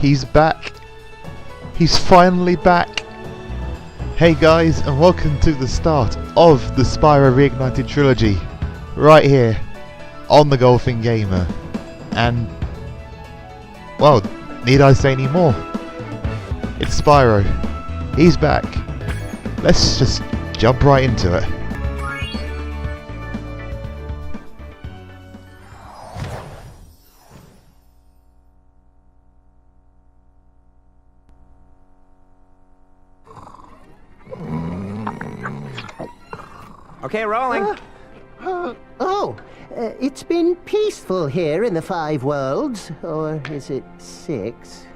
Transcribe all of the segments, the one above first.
He's back. He's finally back. Hey guys, and welcome to the start of the Spyro Reignited Trilogy. Right here, on the Golfing Gamer. And, well, need I say any more? It's Spyro. He's back. Let's just jump right into it. Okay, rolling. It's been peaceful here in the 5 worlds, or is it 6?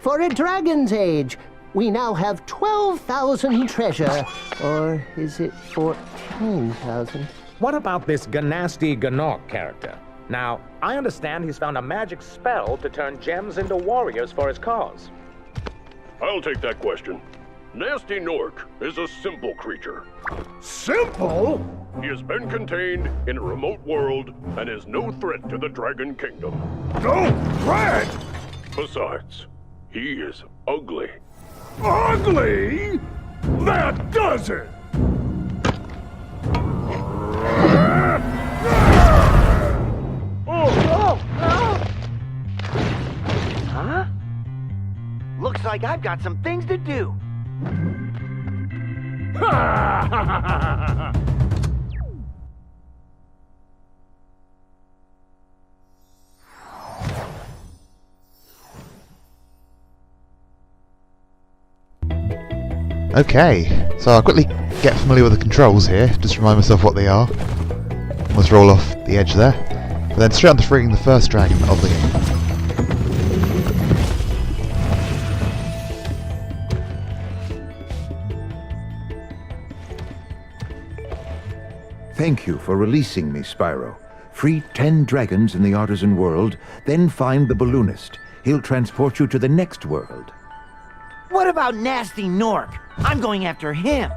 For a dragon's age, we now have 12,000 treasure, or is it 14,000? What about this Ganasty Ganok character? Now, I understand he's found a magic spell to turn gems into warriors for his cause. I'll take that question. Nasty Nork is a simple creature. Simple? He has been contained in a remote world and is no threat to the Dragon Kingdom. No threat? Besides, he is ugly. Ugly? That does it! Huh? Looks like I've got some things to do. Okay, so I'll quickly get familiar with the controls here, just remind myself what they are. Let's roll off the edge there. But then straight on to freeing the first dragon of the game. Thank you for releasing me, Spyro. Free 10 dragons in the artisan world, then find the balloonist. He'll transport you to the next world. What about Nasty Nork? I'm going after him.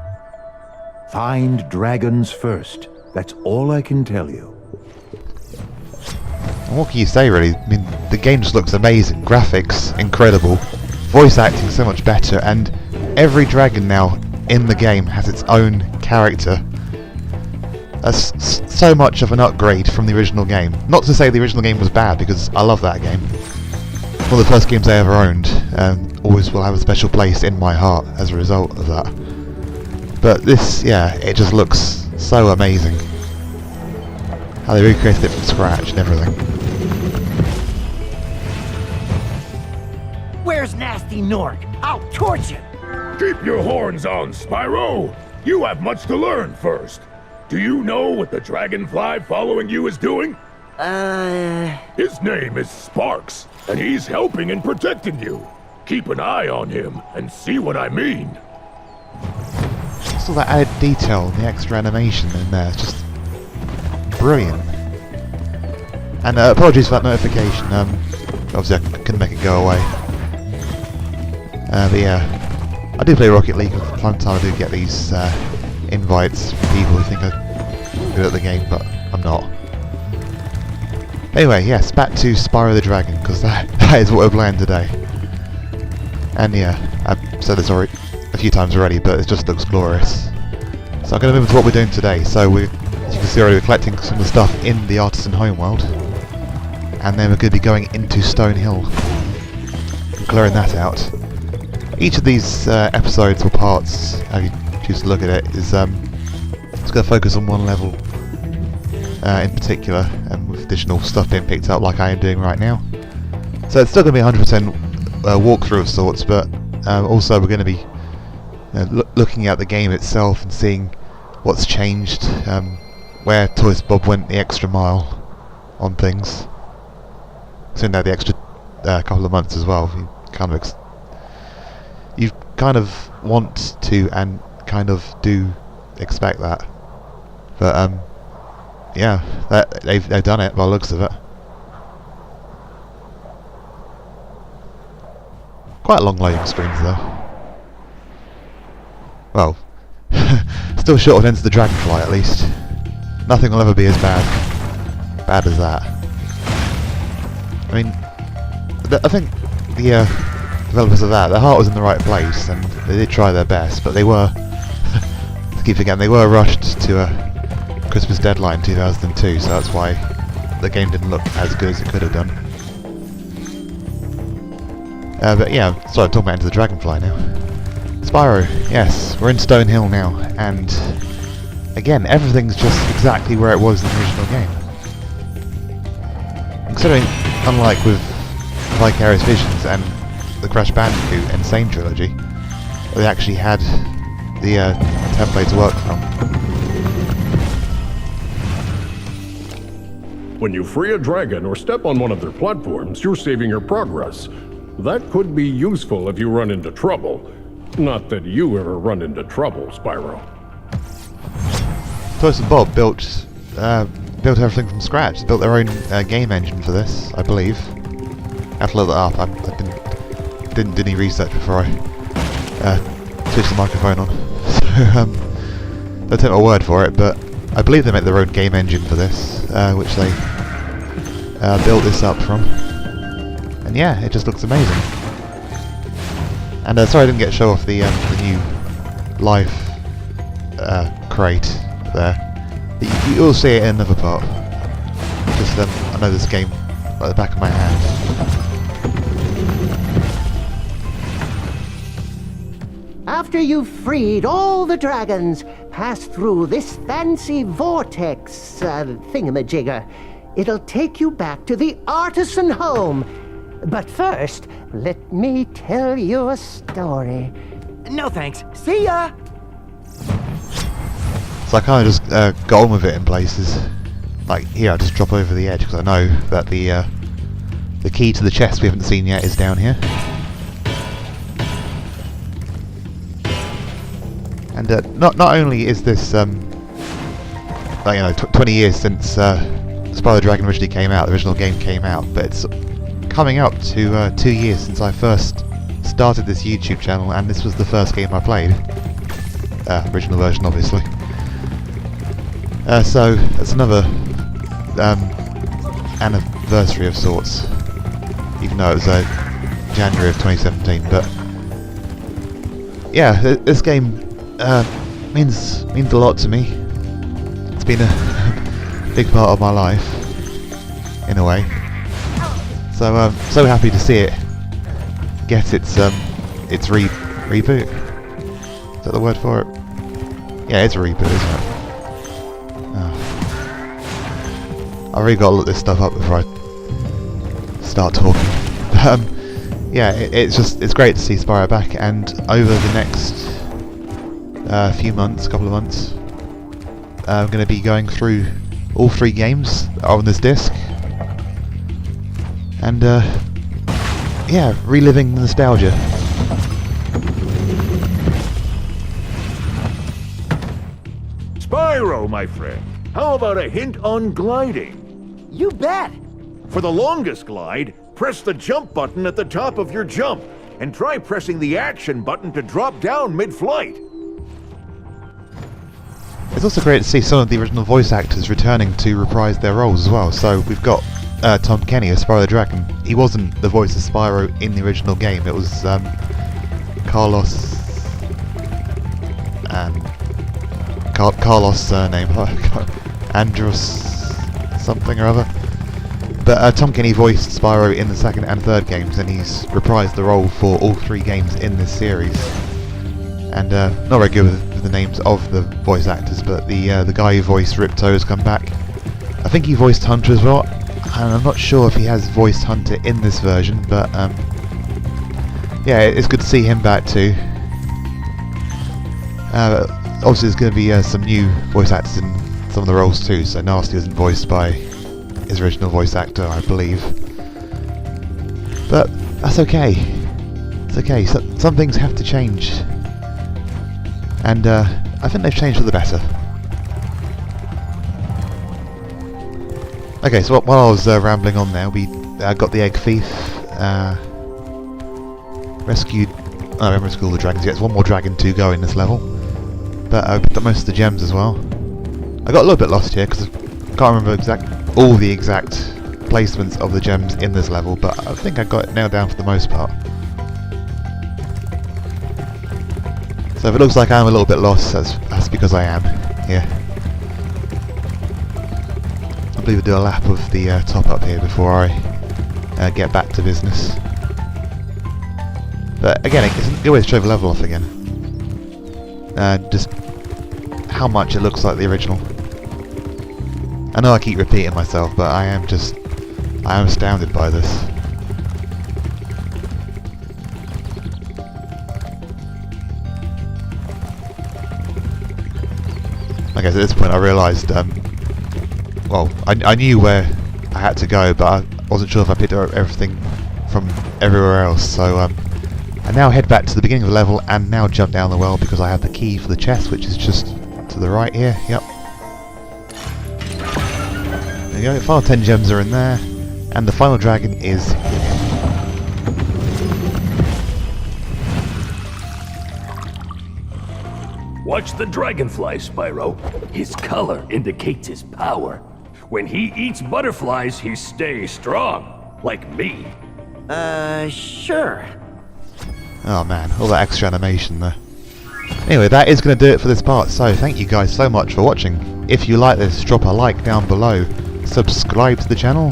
Find dragons first. That's all I can tell you. And what can you say, really? I mean, the game just looks amazing. Graphics, incredible. Voice acting, so much better. And every dragon now in the game has its own character. That's so much of an upgrade from the original game. Not to say the original game was bad, because I love that game. One of the first games I ever owned, and always will have a special place in my heart as a result of that. But this, yeah, it just looks so amazing. How they recreated it from scratch and everything. Where's Nasty Nork? I'll torch him. Keep your horns on, Spyro. You have much to learn first. Do you know what the dragonfly following you is doing? His name is Sparks, and he's helping and protecting you. Keep an eye on him and see what I mean. Just all that added detail and the extra animation in there, it's just brilliant. And apologies for that notification, obviously I couldn't make it go away. But yeah, I do play Rocket League, from time to time I do get these invites from people who think I'm good at the game, but I'm not. Anyway, yes, back to Spyro the Dragon, because that is what we're playing today. And yeah, I've said this already a few times already, but it just looks glorious. So I'm going to move on to what we're doing today. So as you can see already, we're collecting some of the stuff in the Artisan Homeworld. And then we're going to be going into Stone Hill and clearing that out. Each of these episodes or parts, how you choose to look at it, is it's going to focus on one level in particular, and with additional stuff being picked up like I am doing right now. So it's still going to be 100% walkthrough of sorts, but also we're going to be looking at the game itself and seeing what's changed, where Toys Bob went the extra mile on things. So now the extra couple of months as well. You kind of want to and kind of do expect that, but yeah, they've done it by the looks of it. Quite long loading screens though. Well, still short of Enter the Dragonfly at least. Nothing will ever be as bad as that. I mean, I think the developers of that, their heart was in the right place, and they did try their best, but they were, to keep forgetting, they were rushed to a Christmas deadline 2002, so that's why the game didn't look as good as it could have done. But yeah, sorry, I'm talking about Into the Dragonfly now. Spyro, yes, we're in Stonehill now, and again, everything's just exactly where it was in the original game. Considering, unlike with Vicarious Visions and the Crash Bandicoot Insane Trilogy, they actually had the template to work from. When you free a dragon or step on one of their platforms, you're saving your progress. That could be useful if you run into trouble. Not that you ever run into trouble, Spyro. Toys and Bob built everything from scratch. They built their own game engine for this, I believe. I have to look that up. I didn't do any research before I switched the microphone on. So don't take my word for it, but I believe they made their own game engine for this, which they built this up from. And yeah, it just looks amazing. And sorry I didn't get to show off the new life crate there. You'll see it in another part. Just I know this game like the back of my hand. After you've freed all the dragons, pass through this fancy vortex thingamajigger. It'll take you back to the artisan home. But first, let me tell you a story. No thanks. See ya! So I kind of just got on with it in places. Like here, I just drop over the edge because I know that the key to the chest we haven't seen yet is down here. And not only is this like, 20 years since Spyro the Dragon originally came out, the original game came out, but it's coming up to 2 years since I first started this YouTube channel, and this was the first game I played. Original version, obviously. So that's another anniversary of sorts, even though it was January of 2017. But yeah, this game means a lot to me. It's been a big part of my life, in a way. So I'm so happy to see it get its reboot. Is that the word for it? Yeah, it's a reboot, isn't it? I really got to look this stuff up before I start talking. Yeah, it's great to see Spyro back, and over the next couple of months, I'm going to be going through all 3 games that are on this disc, and yeah, reliving the nostalgia. Spyro, my friend, how about a hint on gliding? You bet! For the longest glide, press the jump button at the top of your jump, and try pressing the action button to drop down mid-flight. It's also great to see some of the original voice actors returning to reprise their roles as well. So we've got Tom Kenny as Spyro the Dragon. He wasn't the voice of Spyro in the original game. It was Carlos surname, Andros something or other. But Tom Kenny voiced Spyro in the second and third games, and he's reprised the role for all 3 games in this series. And not very good with the names of the voice actors, but the guy who voiced Ripto has come back. I think he voiced Hunter as well, and I'm not sure if he has voiced Hunter in this version, but yeah, it's good to see him back too. Obviously there's going to be some new voice actors in some of the roles too, so Nasty isn't voiced by his original voice actor, I believe. But that's okay. It's okay, some things have to change. And I think they've changed for the better. Okay, so while I was rambling on there, we got the Egg Thief, rescued... I haven't rescued all the dragons yet, there's one more dragon to go in this level. But I picked up most of the gems as well. I got a little bit lost here, because I can't remember all the exact placements of the gems in this level, but I think I got it nailed down for the most part. So if it looks like I'm a little bit lost, that's because I am. Yeah. I believe we'll do a lap of the top up here before I get back to business. But again, it's a good way to show the level off again. Just how much it looks like the original. I know I keep repeating myself, but I am astounded by this. I guess at this point I realised, well, I knew where I had to go, but I wasn't sure if I picked up everything from everywhere else, so I now head back to the beginning of the level and now jump down the well because I have the key for the chest, which is just to the right here. Yep. There you go, final 10 gems are in there, and the final dragon is here. Watch the dragonfly, Spyro. His color indicates his power. When he eats butterflies, he stays strong. Like me. Sure. Oh man, all that extra animation there. Anyway, that is going to do it for this part, so thank you guys so much for watching. If you like this, drop a like down below, subscribe to the channel,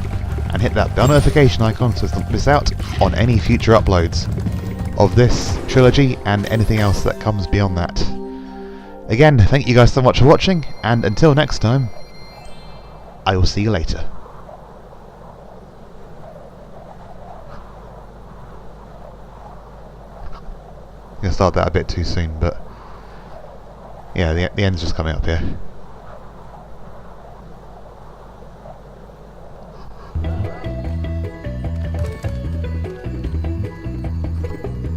and hit that bell notification icon so you don't miss out on any future uploads of this trilogy and anything else that comes beyond that. Again, thank you guys so much for watching, and until next time, I will see you later. I'm going to start that a bit too soon, but yeah, the end's just coming up here.